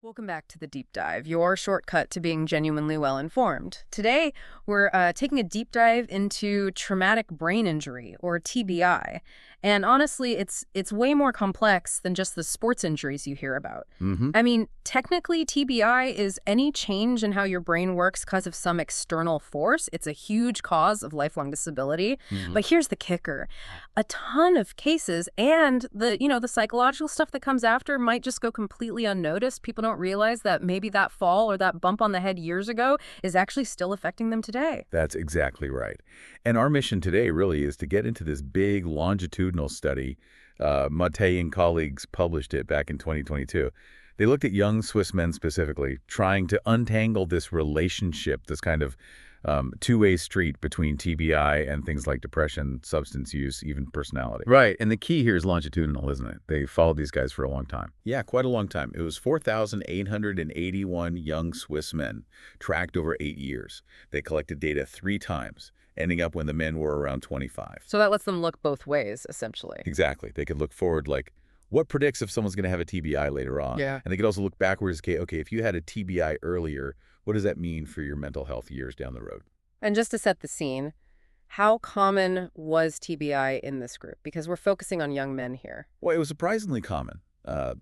Welcome back to the Deep Dive, your shortcut to being genuinely well-informed. Today, we're taking a deep dive into traumatic brain injury, or TBI. And honestly, it's way more complex than just the sports injuries you hear about. hmm I mean, technically, TBI is any change in how your brain works because of some external force. It's a huge cause of lifelong disability. hmm But here's the kicker. A ton of cases and the psychological stuff that comes after might just go completely unnoticed. People don't realize that maybe that fall or that bump on the head years ago is actually still affecting them today. That's exactly right. And our mission today really is to get into this big longitudinal study. Matei and colleagues published it back in 2022. They looked at young Swiss men specifically, trying to untangle this relationship, this kind of two-way street between TBI and things like depression, substance use, even personality. Right, and the key here is longitudinal, isn't it? They followed these guys for a long time. Yeah, quite a long time. It was 4,881 young Swiss men tracked over 8 years. They collected data 3 times, ending up when the men were around 25. So that lets them look both ways, essentially. Exactly. They could look forward like, what predicts if someone's going to have a TBI later on? Yeah. And they could also look backwards, okay, if you had a TBI earlier, what does that mean for your mental health years down the road? And just to set the scene, how common was TBI in this group? Because we're focusing on young men here. Well, it was surprisingly common.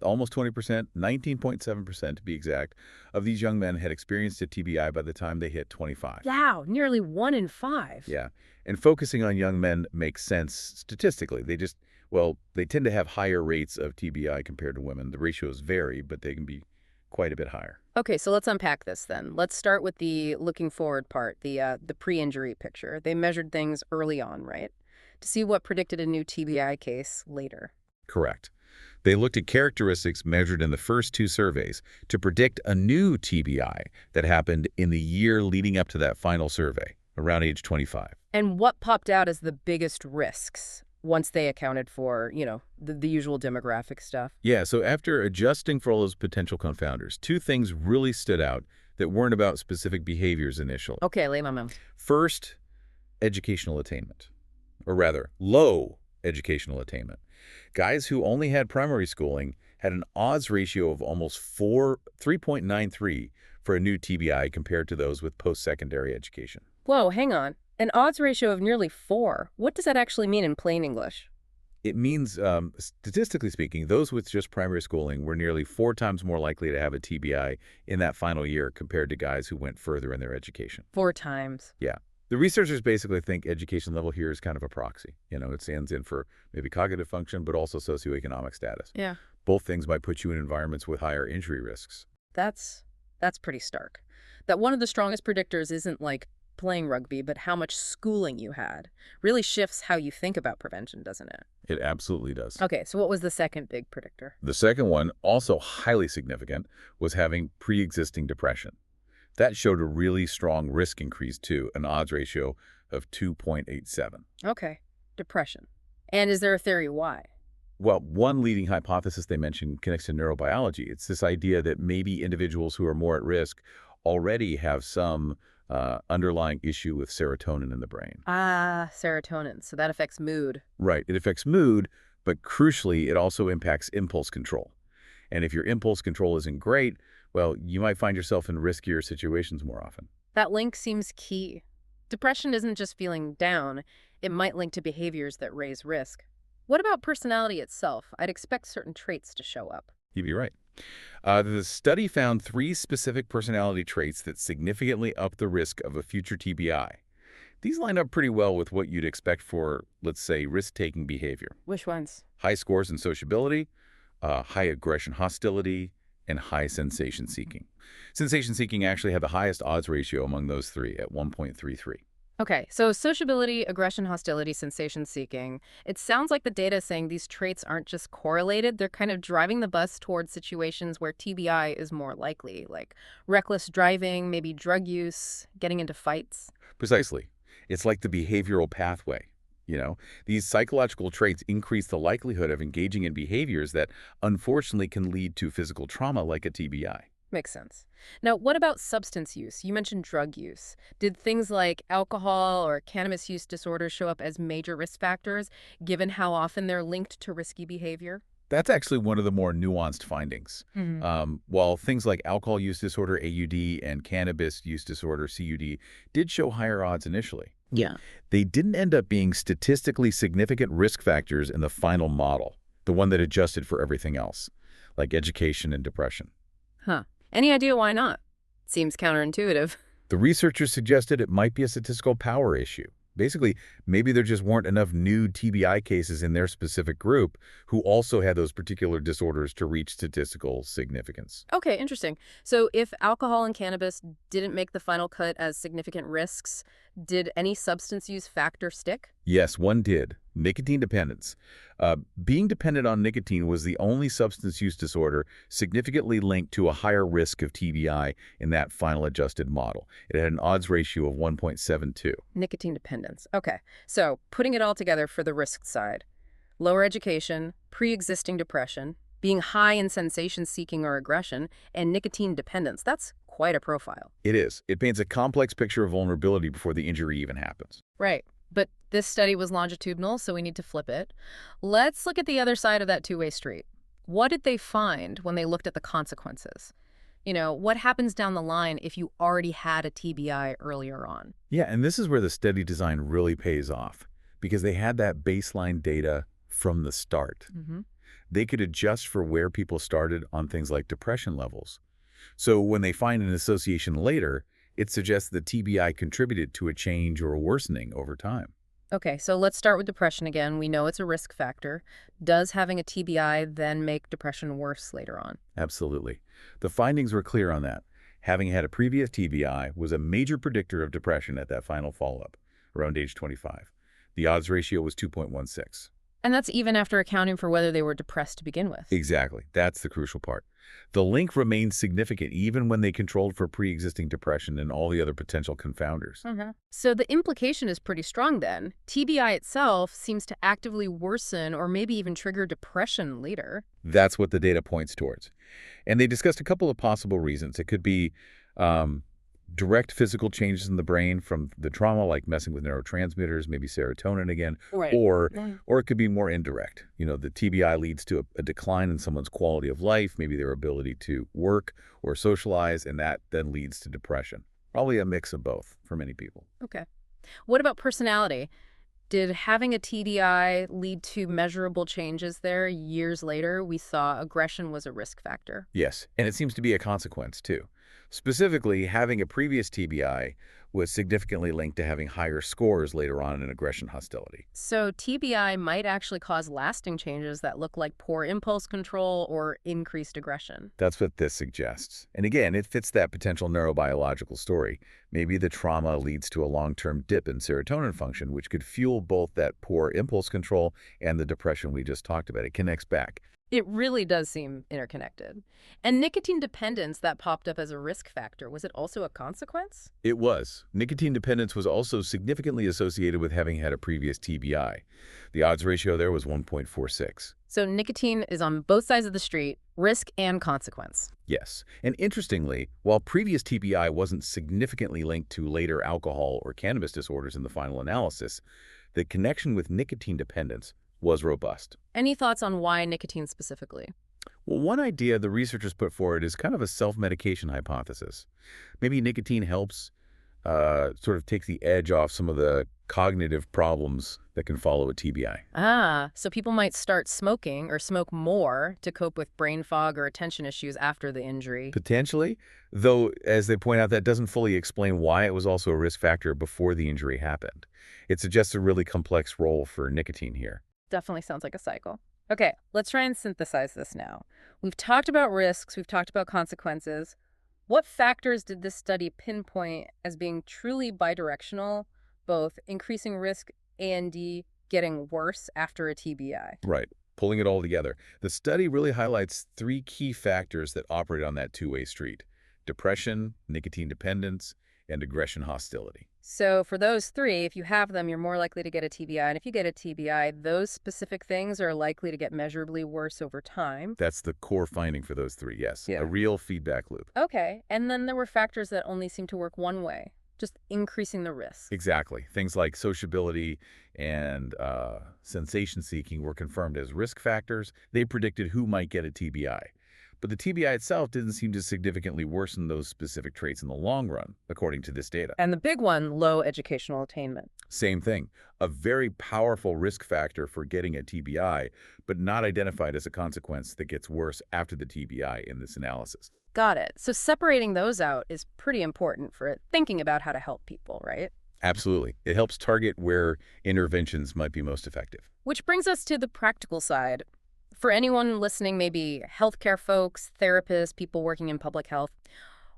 Almost 20%, 19.7% to be exact, of these young men had experienced a TBI by the time they hit 25. Wow, nearly 1 in 5. Yeah, and focusing on young men makes sense statistically. They tend to have higher rates of TBI compared to women. The ratios vary, but they can be quite a bit higher. Okay, so let's unpack this then. Let's start with the looking forward part, the pre-injury picture. They measured things early on, right? To see what predicted a new TBI case later. Correct. They looked at characteristics measured in the first 2 surveys to predict a new TBI that happened in the year leading up to that final survey, around age 25. And what popped out as the biggest risks once they accounted for, the usual demographic stuff? Yeah, so after adjusting for all those potential confounders, 2 things really stood out that weren't about specific behaviors initially. Okay, lay them out. First, educational attainment, or rather, low educational attainment. Guys who only had primary schooling had an odds ratio of almost 3.93 for a new TBI compared to those with post-secondary education. Whoa, hang on. An odds ratio of nearly 4. What does that actually mean in plain English? It means, statistically speaking, those with just primary schooling were nearly 4 times more likely to have a TBI in that final year compared to guys who went further in their education. 4 times. Yeah. The researchers basically think education level here is kind of a proxy. It stands in for maybe cognitive function, but also socioeconomic status. Yeah. Both things might put you in environments with higher injury risks. That's pretty stark. That one of the strongest predictors isn't like playing rugby, but how much schooling you had. Really shifts how you think about prevention, doesn't it? It absolutely does. Okay, so what was the second big predictor? The second one, also highly significant, was having pre-existing depression. That showed a really strong risk increase too, an odds ratio of 2.87. Okay, depression. And is there a theory why? Well, one leading hypothesis they mentioned connects to neurobiology. It's this idea that maybe individuals who are more at risk already have some underlying issue with serotonin in the brain. Ah, serotonin. So that affects mood. Right. It affects mood, but crucially, it also impacts impulse control. And if your impulse control isn't great, well, you might find yourself in riskier situations more often. That link seems key. Depression isn't just feeling down. It might link to behaviors that raise risk. What about personality itself? I'd expect certain traits to show up. You'd be right. The study found 3 specific personality traits that significantly up the risk of a future TBI. These line up pretty well with what you'd expect for, let's say, risk-taking behavior. Which ones? High scores in sociability, high aggression-hostility, and high sensation-seeking. Sensation-seeking actually had the highest odds ratio among those 3 at 1.33. Okay, so sociability, aggression, hostility, sensation-seeking. It sounds like the data is saying these traits aren't just correlated. They're kind of driving the bus towards situations where TBI is more likely, like reckless driving, maybe drug use, getting into fights. Precisely. It's like the behavioral pathway. These psychological traits increase the likelihood of engaging in behaviors that unfortunately can lead to physical trauma like a TBI. Makes sense. Now, what about substance use? You mentioned drug use. Did things like alcohol or cannabis use disorders show up as major risk factors, given how often they're linked to risky behavior? That's actually one of the more nuanced findings. Hmm. While things like alcohol use disorder, AUD, and cannabis use disorder, CUD, did show higher odds initially, Yeah. they didn't end up being statistically significant risk factors in the final model, the one that adjusted for everything else, like education and depression. Huh. Any idea why not? Seems counterintuitive. The researchers suggested it might be a statistical power issue. Basically, maybe there just weren't enough new TBI cases in their specific group who also had those particular disorders to reach statistical significance. Okay, interesting. So if alcohol and cannabis didn't make the final cut as significant risks, did any substance use factor stick? Yes, one did. Nicotine dependence. Being dependent on nicotine was the only substance use disorder significantly linked to a higher risk of TBI in that final adjusted model. It had an odds ratio of 1.72. Nicotine dependence. Okay. So putting it all together for the risk side. Lower education, pre-existing depression, being high in sensation seeking or aggression, and nicotine dependence. That's quite a profile. It is. It paints a complex picture of vulnerability before the injury even happens. Right. But this study was longitudinal, so we need to flip it. Let's look at the other side of that two-way street. What did they find when they looked at the consequences? What happens down the line if you already had a TBI earlier on? Yeah, and this is where the study design really pays off, because they had that baseline data from the start. Hmm. They could adjust for where people started on things like depression levels. So when they find an association later, it suggests that TBI contributed to a change or a worsening over time. Okay, so let's start with depression again. We know it's a risk factor. Does having a TBI then make depression worse later on? Absolutely. The findings were clear on that. Having had a previous TBI was a major predictor of depression at that final follow-up, around age 25. The odds ratio was 2.16. And that's even after accounting for whether they were depressed to begin with. Exactly. That's the crucial part. The link remained significant even when they controlled for pre-existing depression and all the other potential confounders. So the implication is pretty strong then. TBI itself seems to actively worsen or maybe even trigger depression later. That's what the data points towards. And they discussed a couple of possible reasons. It could be direct physical changes in the brain from the trauma, like messing with neurotransmitters, maybe serotonin again, Right. or Mm. or it could be more indirect. The TBI leads to a decline in someone's quality of life, maybe their ability to work or socialize, and that then leads to depression. Probably a mix of both for many people. Okay. What about personality? Did having a TBI lead to measurable changes there? Years later, we saw aggression was a risk factor. Yes, and it seems to be a consequence, too. Specifically, having a previous TBI was significantly linked to having higher scores later on in aggression hostility. So TBI might actually cause lasting changes that look like poor impulse control or increased aggression. That's what this suggests. And again, it fits that potential neurobiological story. Maybe the trauma leads to a long-term dip in serotonin function, which could fuel both that poor impulse control and the depression we just talked about. It connects back. It really does seem interconnected. And nicotine dependence that popped up as a risk factor, was it also a consequence? It was. Nicotine dependence was also significantly associated with having had a previous TBI. The odds ratio there was 1.46. So nicotine is on both sides of the street, risk and consequence. Yes. And interestingly, while previous TBI wasn't significantly linked to later alcohol or cannabis disorders in the final analysis, the connection with nicotine dependence was robust. Any thoughts on why nicotine specifically? Well, one idea the researchers put forward is kind of a self-medication hypothesis. Maybe nicotine helps sort of takes the edge off some of the cognitive problems that can follow a TBI. Ah, so people might start smoking or smoke more to cope with brain fog or attention issues after the injury. Potentially, though, as they point out, that doesn't fully explain why it was also a risk factor before the injury happened. It suggests a really complex role for nicotine here. Definitely sounds like a cycle. Okay, let's try and synthesize this now. We've talked about risks, we've talked about consequences. What factors did this study pinpoint as being truly bidirectional, both increasing risk and getting worse after a TBI? Right. Pulling it all together, the study really highlights three key factors that operate on that two-way street: depression, nicotine dependence, and aggression hostility. So for those three, if you have them, you're more likely to get a TBI. And if you get a TBI, those specific things are likely to get measurably worse over time. That's the core finding for those three, yes. Yeah. A real feedback loop. Okay, and then there were factors that only seem to work one way. just increasing the risk. Exactly. Things like sociability and sensation seeking were confirmed as risk factors. They predicted who might get a TBI. But the TBI itself didn't seem to significantly worsen those specific traits in the long run, according to this data. And the big one, low educational attainment. Same thing. A very powerful risk factor for getting a TBI, but not identified as a consequence that gets worse after the TBI in this analysis. Got it. So separating those out is pretty important for thinking about how to help people, right? Absolutely. It helps target where interventions might be most effective. Which brings us to the practical side. For anyone listening, maybe healthcare folks, therapists, people working in public health,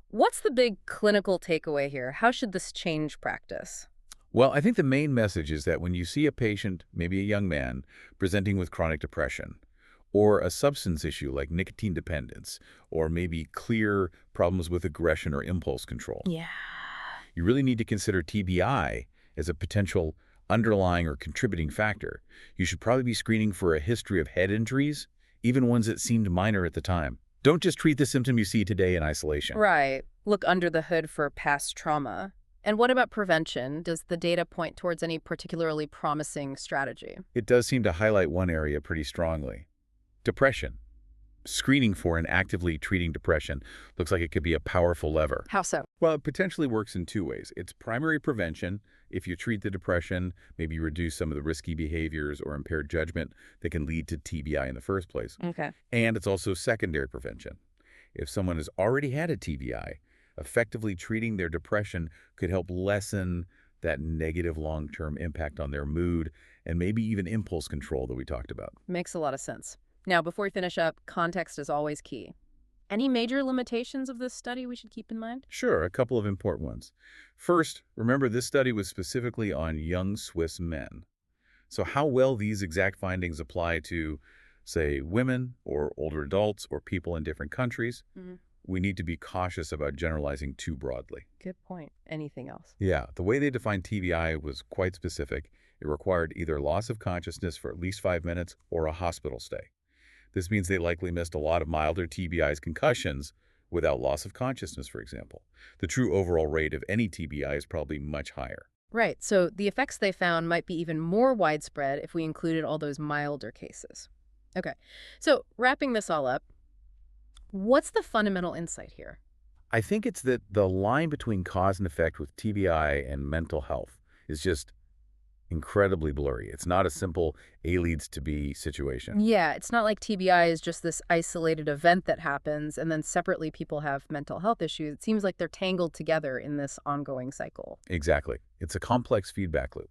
what's the big clinical takeaway here? How should this change practice? Well, I think the main message is that when you see a patient, maybe a young man, presenting with chronic depression, or a substance issue like nicotine dependence, or maybe clear problems with aggression or impulse control, Yeah. you really need to consider TBI as a potential underlying or contributing factor. You should probably be screening for a history of head injuries, even ones that seemed minor at the time. Don't just treat the symptom you see today in isolation. Right. Look under the hood for past trauma. And what about prevention? Does the data point towards any particularly promising strategy? It does seem to highlight one area pretty strongly. Depression. Screening for and actively treating depression looks like it could be a powerful lever. How so? Well, it potentially works in two ways. It's primary prevention. If you treat the depression, maybe reduce some of the risky behaviors or impaired judgment that can lead to TBI in the first place. Okay. And it's also secondary prevention. If someone has already had a TBI, effectively treating their depression could help lessen that negative long-term impact on their mood and maybe even impulse control that we talked about. Makes a lot of sense. Now, before we finish up, context is always key. Any major limitations of this study we should keep in mind? Sure, a couple of important ones. First, remember this study was specifically on young Swiss men. So how well these exact findings apply to, say, women or older adults or people in different countries, we need to be cautious about generalizing too broadly. Good point. Anything else? Yeah, the way they defined TBI was quite specific. It required either loss of consciousness for at least 5 minutes or a hospital stay. This means they likely missed a lot of milder TBIs concussions without loss of consciousness, for example. The true overall rate of any TBI is probably much higher. Right, so the effects they found might be even more widespread if we included all those milder cases. Okay, so wrapping this all up, what's the fundamental insight here? I think it's that the line between cause and effect with TBI and mental health is just incredibly blurry. It's not a simple A leads to B situation. Yeah, it's not like TBI is just this isolated event that happens and then separately people have mental health issues. It seems like they're tangled together in this ongoing cycle. Exactly. It's a complex feedback loop.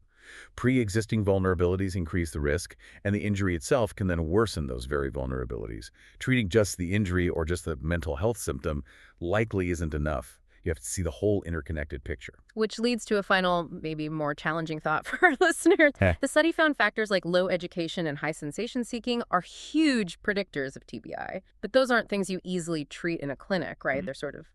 Pre-existing vulnerabilities increase the risk, and the injury itself can then worsen those very vulnerabilities. Treating just the injury or just the mental health symptom likely isn't enough. You have to see the whole interconnected picture. Which leads to a final, maybe more challenging thought for our listeners. The study found factors like low education and high sensation seeking are huge predictors of TBI. But those aren't things you easily treat in a clinic, right? They're sort of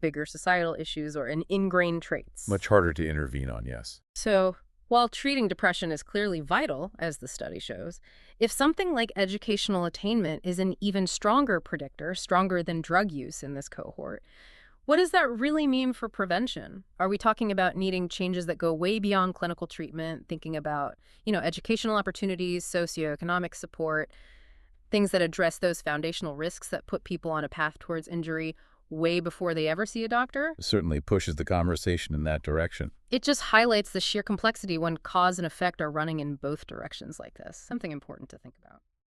bigger societal issues or ingrained traits. Much harder to intervene on, yes. So while treating depression is clearly vital, as the study shows, if something like educational attainment is an even stronger predictor, stronger than drug use in this cohort, what does that really mean for prevention? Are we talking about needing changes that go way beyond clinical treatment, thinking about, educational opportunities, socioeconomic support, things that address those foundational risks that put people on a path towards injury way before they ever see a doctor? It certainly pushes the conversation in that direction. It just highlights the sheer complexity when cause and effect are running in both directions like this. Something important to think about.